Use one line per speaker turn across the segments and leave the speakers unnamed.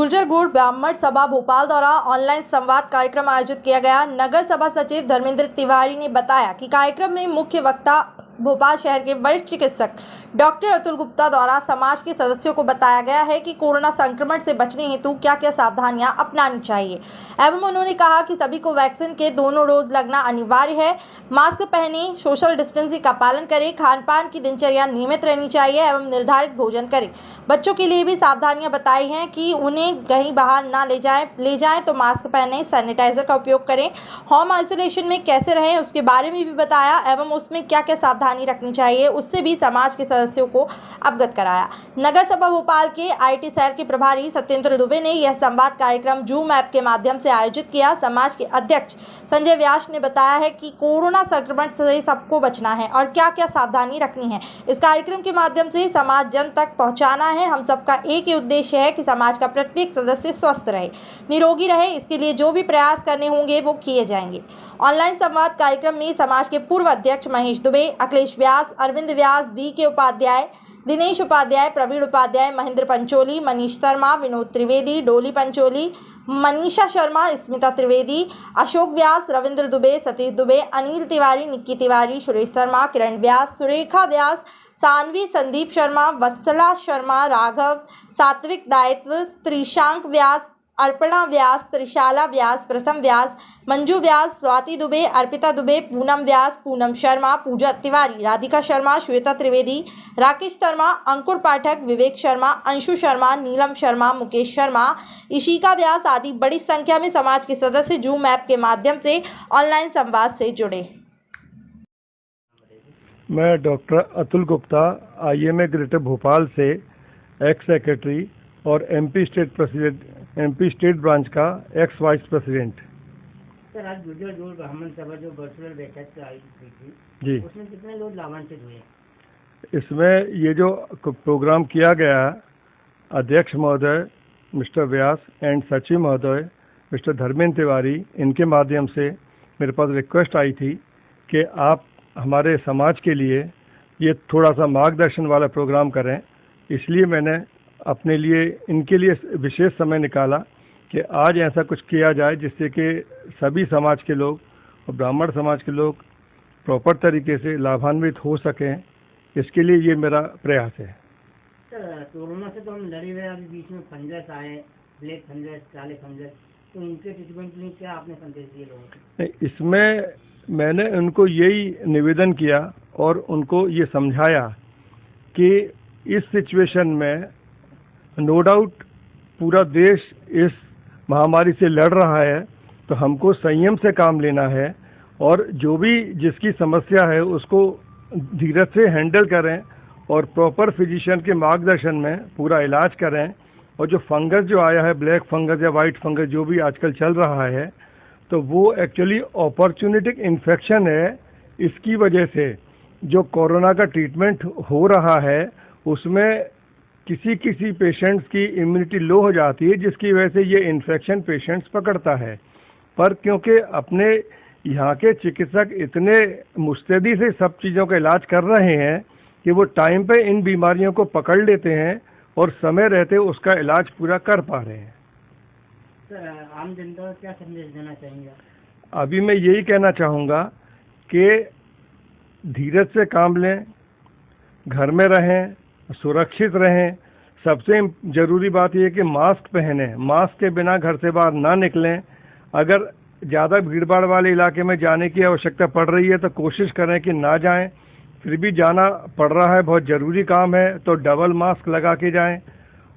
गुर्जर गुड़ ब्राह्मण सभा भोपाल द्वारा ऑनलाइन संवाद कार्यक्रम आयोजित किया गया। नगर सभा सचिव धर्मेंद्र तिवारी ने बताया कि कार्यक्रम में मुख्य वक्ता भोपाल शहर के वरिष्ठ चिकित्सक डॉक्टर अतुल गुप्ता द्वारा समाज के सदस्यों को बताया गया है कि कोरोना संक्रमण से बचने हेतु क्या क्या सावधानियां अपनानी चाहिए एवं उन्होंने कहा कि सभी को वैक्सीन के दोनों डोज लगना अनिवार्य है। मास्क पहने, सोशल डिस्टेंसिंग का पालन करें, खान पान की दिनचर्या नियमित रहनी चाहिए एवं निर्धारित भोजन करें। बच्चों के लिए भी सावधानियां बताई हैं कि उन्हें कहीं बाहर ना ले जाएं तो मास्क पहने, सैनिटाइजर का उपयोग करें, होम आइसोलेशन में कैसे रहें उसके बारे में भी बताया एवं उसमें क्या क्या सावधानी रखनी चाहिए उससे भी समाज के सदस्यों को अवगत कराया। नगर सभा भोपाल के आईटी सेल के प्रभारी सत्येंद्र दुबे ने यह संवाद कार्यक्रम जूम ऐप के माध्यम से आयोजित किया। समाज के अध्यक्ष संजय व्यास ने बताया है कि कोरोना संक्रमण से सबको बचना है और क्या क्या सावधानी रखनी है। इस कार्यक्रम के माध्यम से समाज जन तक पहुंचाना है। हम सबका एक ही उद्देश्य है कि समाज का प्रत्येक सदस्य स्वस्थ रहे, निरोगी रहे। इसके लिए जो भी प्रयास करने होंगे वो किए जाएंगे। ऑनलाइन संवाद कार्यक्रम में समाज के पूर्व अध्यक्ष महेश दुबे, अखिलेश व्यास, अरविंद व्यास, वी.के. उपाध्याय, दिनेश उपाध्याय, प्रवीण उपाध्याय, महेंद्र पंचोली, मनीष शर्मा, विनोद त्रिवेदी, डोली पंचोली, मनीषा शर्मा, स्मिता त्रिवेदी, अशोक व्यास, रविंद्र दुबे, सतीश दुबे, अनिल तिवारी, निक्की तिवारी, सुरेश शर्मा, किरण व्यास, सुरेखा व्यास, सानवी, संदीप शर्मा, वत्सला शर्मा, राघव, सात्विक दायित्व, त्रिशांक व्यास, अर्पणा व्यास, त्रिशाला व्यास, प्रथम व्यास, मंजू व्यास, स्वाति दुबे, अर्पिता दुबे, पूनम व्यास, पूनम शर्मा, पूजा तिवारी, राधिका शर्मा, श्वेता त्रिवेदी, राकेश शर्मा, अंकुर पाठक, विवेक शर्मा, अंशु शर्मा, नीलम शर्मा, मुकेश शर्मा, इशिका व्यास आदि बड़ी संख्या में समाज के सदस्य जूम ऐप के माध्यम से ऑनलाइन संवाद से जुड़े।
मैं doctor Atul Gupta, IMA greater Bhopal से एक्स सेक्रेटरी और MP स्टेट ब्रांच का एक्स वाइस प्रेसिडेंट।
सर, आज गुर्जर गुड़ ब्राह्मण सभा जो वर्चुअल बैठक आयोजित हुई थी
जी,
उसमें कितने लोग लाभान्वित हुए?
इसमें ये जो प्रोग्राम किया गया, अध्यक्ष महोदय मिस्टर व्यास एंड सचिव महोदय मिस्टर धर्मेंद्र तिवारी, इनके माध्यम से मेरे पास रिक्वेस्ट आई थी कि आप हमारे समाज के लिए ये थोड़ा सा मार्गदर्शन वाला प्रोग्राम करें। इसलिए मैंने अपने लिए इनके लिए विशेष समय निकाला कि आज ऐसा कुछ किया जाए जिससे कि सभी समाज के लोग और ब्राह्मण समाज के लोग प्रॉपर तरीके से लाभान्वित हो सकें। इसके लिए ये मेरा प्रयास है।
सर, कोरोना से तो हम लड़े हुए, अभी बीच में फंगस आए, ब्लैक फंगस, काले फंगस, तो इनके ट्रीटमेंट के लिए क्या आपने संदेश दिए लोगों को?
इसमें मैंने उनको यही निवेदन किया और उनको ये समझाया कि इस सिचुएशन में नो डाउट पूरा देश इस महामारी से लड़ रहा है, तो हमको संयम से काम लेना है और जो भी जिसकी समस्या है उसको धीरज से हैंडल करें और प्रॉपर फिजिशियन के मार्गदर्शन में पूरा इलाज करें। और जो फंगस जो आया है, ब्लैक फंगस या वाइट फंगस जो भी आजकल चल रहा है, तो वो एक्चुअली अपॉर्चुनिटिक इन्फेक्शन है। इसकी वजह से जो कोरोना का ट्रीटमेंट हो रहा है उसमें किसी पेशेंट्स की इम्यूनिटी लो हो जाती है, जिसकी वजह से ये इन्फेक्शन पेशेंट्स पकड़ता है। पर क्योंकि अपने यहाँ के चिकित्सक इतने मुस्तैदी से सब चीज़ों का इलाज कर रहे हैं कि वो टाइम पे इन बीमारियों को पकड़ लेते हैं और समय रहते उसका इलाज पूरा कर पा रहे हैं।
सर, आम जनता को क्या संदेश देना चाहेंगे?
अभी मैं यही कहना चाहूँगा कि धीरज से काम लें, घर में रहें, सुरक्षित रहें। सबसे ज़रूरी बात यह है कि मास्क पहनें, मास्क के बिना घर से बाहर ना निकलें। अगर ज़्यादा भीड़भाड़ वाले इलाके में जाने की आवश्यकता पड़ रही है तो कोशिश करें कि ना जाएं। फिर भी जाना पड़ रहा है, बहुत ज़रूरी काम है, तो डबल मास्क लगा के जाएं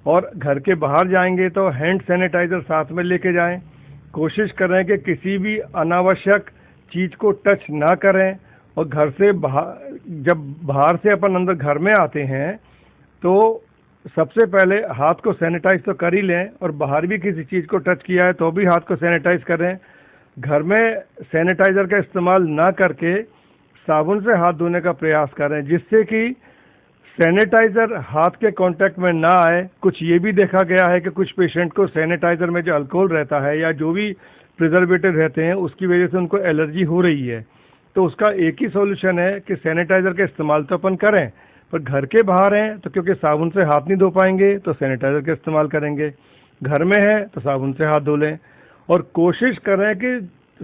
और घर के बाहर जाएंगे तो हैंड सैनिटाइज़र साथ में लेके जाएं। कोशिश करें कि किसी भी अनावश्यक चीज़ को टच ना करें और घर से जब बाहर से अपन अंदर घर में आते हैं तो सबसे पहले हाथ को सैनिटाइज तो कर ही लें और बाहर भी किसी चीज़ को टच किया है तो भी हाथ को सैनिटाइज करें। घर में सैनिटाइज़र का इस्तेमाल ना करके साबुन से हाथ धोने का प्रयास करें, जिससे कि सैनिटाइज़र हाथ के कांटेक्ट में ना आए। कुछ ये भी देखा गया है कि कुछ पेशेंट को सैनिटाइज़र में जो अल्कोहल रहता है या जो भी प्रिजर्वेटिव रहते हैं उसकी वजह से उनको एलर्जी हो रही है। तो उसका एक ही सॉल्यूशन है कि सैनिटाइज़र का इस्तेमाल तो अपन करें, पर घर के बाहर हैं तो क्योंकि साबुन से हाथ नहीं धो पाएंगे तो सैनिटाइज़र का इस्तेमाल करेंगे। घर में है तो साबुन से हाथ धो लें और कोशिश करें कि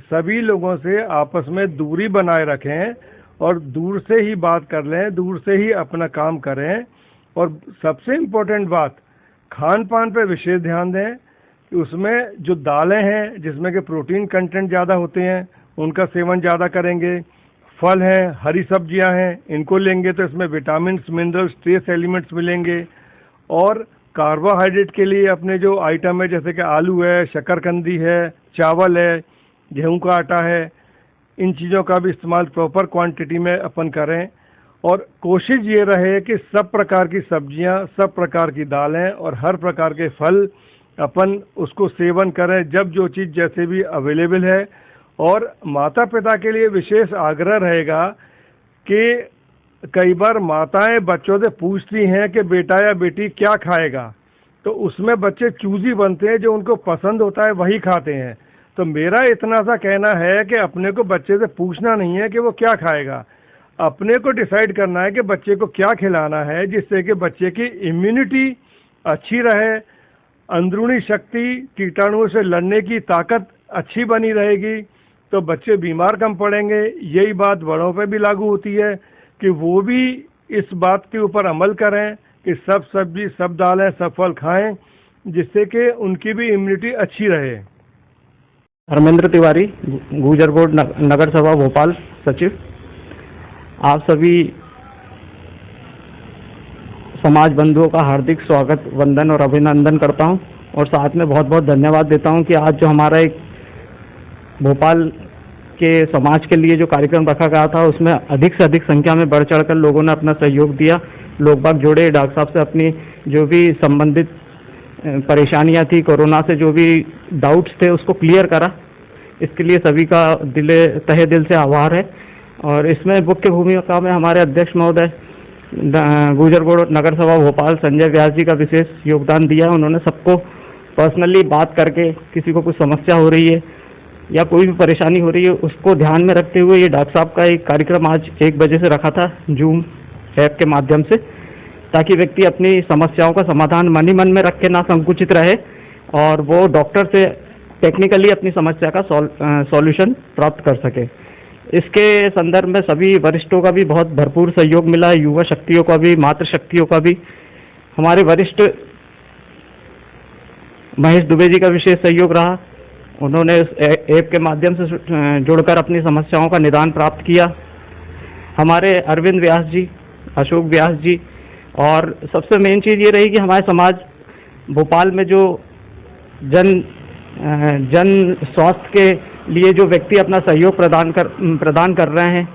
सभी लोगों से आपस में दूरी बनाए रखें और दूर से ही बात कर लें, दूर से ही अपना काम करें। और सबसे इम्पोर्टेंट बात, खान पान पर विशेष ध्यान दें कि उसमें जो दालें हैं जिसमें कि प्रोटीन कंटेंट ज़्यादा होते हैं उनका सेवन ज़्यादा करेंगे। फल हैं, हरी सब्जियां हैं, इनको लेंगे तो इसमें विटामिन, मिनरल्स, ट्रेस एलिमेंट्स मिलेंगे। और कार्बोहाइड्रेट के लिए अपने जो आइटम है जैसे कि आलू है, शकरकंदी है, चावल है, गेहूं का आटा है, इन चीज़ों का भी इस्तेमाल प्रॉपर क्वांटिटी में अपन करें। और कोशिश ये रहे कि सब प्रकार की सब्जियां, सब प्रकार की दालें और हर प्रकार के फल अपन उसको सेवन करें जब जो चीज़ जैसे भी अवेलेबल है। और माता पिता के लिए विशेष आग्रह रहेगा कि कई बार माताएं बच्चों से पूछती हैं कि बेटा या बेटी क्या खाएगा, तो उसमें बच्चे चूजी बनते हैं, जो उनको पसंद होता है वही खाते हैं। तो मेरा इतना सा कहना है कि अपने को बच्चे से पूछना नहीं है कि वो क्या खाएगा, अपने को डिसाइड करना है कि बच्चे को क्या खिलाना है जिससे कि बच्चे की इम्यूनिटी अच्छी रहे, अंदरूनी शक्ति, कीटाणुओं से लड़ने की ताकत अच्छी बनी रहेगी, तो बच्चे बीमार कम पड़ेंगे। यही बात बड़ों पे भी लागू होती है कि वो भी इस बात के ऊपर अमल करें कि सब सब्जी, सब दालें, सब फल खाएं जिससे कि उनकी भी इम्यूनिटी अच्छी रहे।
धर्मेंद्र तिवारी, गुजर बोर्ड नगर सभा भोपाल सचिव। आप सभी समाज बंधुओं का हार्दिक स्वागत, वंदन और अभिनंदन करता हूं और साथ में बहुत बहुत धन्यवाद देता हूं कि आज जो हमारा एक भोपाल के समाज के लिए जो कार्यक्रम रखा गया था उसमें अधिक से अधिक संख्या में बढ़ चढ़कर लोगों ने अपना सहयोग दिया। लोग बाग जुड़े, डॉक्टर साहब से अपनी जो भी संबंधित परेशानियां थी, कोरोना से जो भी डाउट्स थे उसको क्लियर करा। इसके लिए सभी का तहे दिल से आभार है। और इसमें मुख्य भूमिका में हमारे अध्यक्ष महोदय गुजर बोर्ड नगर सभा भोपाल संजय व्यास जी का विशेष योगदान दिया। उन्होंने सबको पर्सनली बात करके, किसी को कुछ समस्या हो रही है या कोई भी परेशानी हो रही है उसको ध्यान में रखते हुए ये डॉक्टर साहब का एक कार्यक्रम आज 1 बजे से रखा था जूम ऐप के माध्यम से, ताकि व्यक्ति अपनी समस्याओं का समाधान मन ही मन में रख के ना संकुचित रहे और वो डॉक्टर से टेक्निकली अपनी समस्या का सॉल्यूशन प्राप्त कर सके। इसके संदर्भ में सभी वरिष्ठों का भी बहुत भरपूर सहयोग मिला, युवा शक्तियों का भी, मातृ शक्तियों का भी। हमारे वरिष्ठ महेश दुबे जी का विशेष सहयोग रहा। उन्होंने इस ऐप के माध्यम से जुड़कर अपनी समस्याओं का निदान प्राप्त किया। हमारे अरविंद व्यास जी, अशोक व्यास जी, और सबसे मेन चीज़ ये रही कि हमारे समाज भोपाल में जो जन स्वास्थ्य के लिए जो व्यक्ति अपना सहयोग प्रदान कर रहे हैं,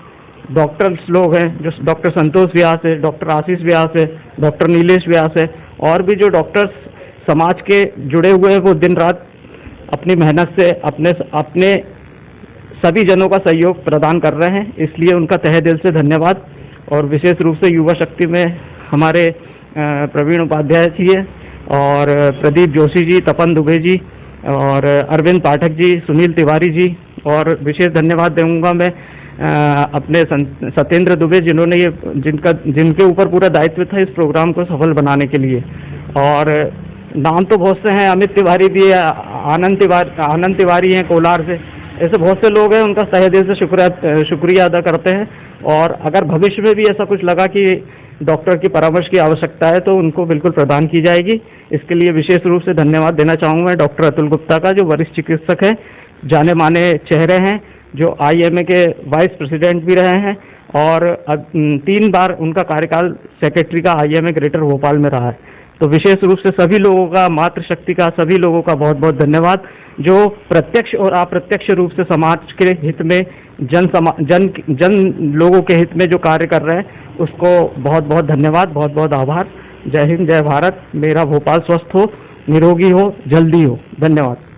डॉक्टर्स लोग हैं, जो डॉक्टर संतोष व्यास है, डॉक्टर आशीष व्यास है, डॉक्टर नीलेश व्यास है, और भी जो डॉक्टर्स समाज के जुड़े हुए हैं, वो दिन रात अपनी मेहनत से अपने सभी जनों का सहयोग प्रदान कर रहे हैं। इसलिए उनका तहे दिल से धन्यवाद। और विशेष रूप से युवा शक्ति में हमारे प्रवीण उपाध्याय जी है और प्रदीप जोशी जी, तपन दुबे जी और अरविंद पाठक जी, सुनील तिवारी जी, और विशेष धन्यवाद दूंगा मैं अपने सत्येंद्र दुबे, जिन्होंने जिनके ऊपर पूरा दायित्व था इस प्रोग्राम को सफल बनाने के लिए। और नाम तो बहुत से हैं, अमित तिवारी भी है, आनंद तिवारी हैं कोलार से, ऐसे बहुत से लोग हैं। उनका तहे दिल से शुक्रिया अदा करते हैं। और अगर भविष्य में भी ऐसा कुछ लगा कि डॉक्टर की परामर्श की आवश्यकता है तो उनको बिल्कुल प्रदान की जाएगी। इसके लिए विशेष रूप से धन्यवाद देना चाहूँगा मैं डॉक्टर अतुल गुप्ता का, जो वरिष्ठ चिकित्सक हैं, जाने माने चेहरे हैं, जो IMA के वाइस प्रेसिडेंट भी रहे हैं और 3 बार उनका कार्यकाल सेक्रेटरी का IMA ग्रेटर भोपाल में रहा है। तो विशेष रूप से सभी लोगों का, मातृशक्ति का, सभी लोगों का बहुत बहुत धन्यवाद, जो प्रत्यक्ष और अप्रत्यक्ष रूप से समाज के हित में, जन लोगों के हित में जो कार्य कर रहे हैं, उसको बहुत बहुत धन्यवाद, बहुत बहुत आभार। जय हिंद, जय भारत। मेरा भोपाल स्वस्थ हो, निरोगी हो, जल्दी हो। धन्यवाद।